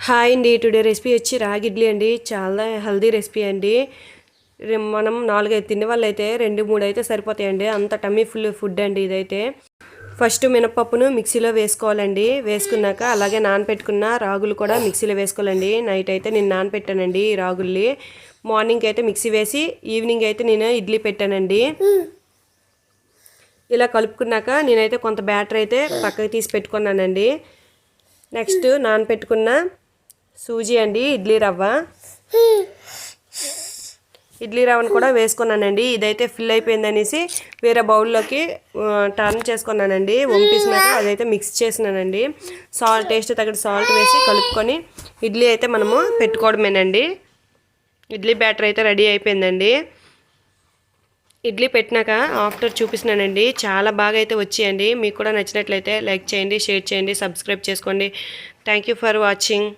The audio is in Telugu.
హాయ్ అండి. టుడే రెసిపీ వచ్చి రాగి ఇడ్లీ అండి. చాలా హెల్దీ రెసిపీ అండి. మనం 4-5 తినే వాళ్ళు అయితే 2-3 అయితే సరిపోతాయండి. అంత టమ్మీ ఫుడ్ అండి ఇదైతే. ఫస్ట్ మినపప్పును మిక్సీలో వేసుకోవాలండి. వేసుకున్నాక అలాగే నానపెట్టుకున్న రాగులు కూడా మిక్సీలో వేసుకోవాలండి. నైట్ అయితే నేను నానపెట్టానండి ఈ రాగుల్ని. మార్నింగ్ అయితే మిక్సీ వేసి ఈవినింగ్ అయితే నేను ఇడ్లీ పెట్టానండి. ఇలా కలుపుకున్నాక నేనైతే కొంత బ్యాటర్ అయితే పక్కకి తీసి పెట్టుకున్నానండి. నెక్స్ట్ నానపెట్టుకున్న సూజీ అండి, ఇడ్లీ రవ్వను కూడా వేసుకున్నానండి. ఇదైతే ఫిల్ అయిపోయిందనేసి వేరే బౌల్లోకి టర్న్ చేసుకున్నానండి. వంపేసినాక అదైతే మిక్స్ చేసినానండి. టేస్ట్ తగ్గట్టు సాల్ట్ వేసి కలుపుకొని ఇడ్లీ అయితే మనము పెట్టుకోవడమేనండి. ఇడ్లీ బ్యాటర్ అయితే రెడీ అయిపోయిందండి. ఇడ్లీ పెట్టినాక ఆఫ్టర్ చూపిస్తున్నానండి. చాలా బాగా అయితే వచ్చాయండి. మీకు కూడా నచ్చినట్లయితే లైక్ చేయండి, షేర్ చేయండి, సబ్స్క్రైబ్ చేసుకోండి. Thank you for watching.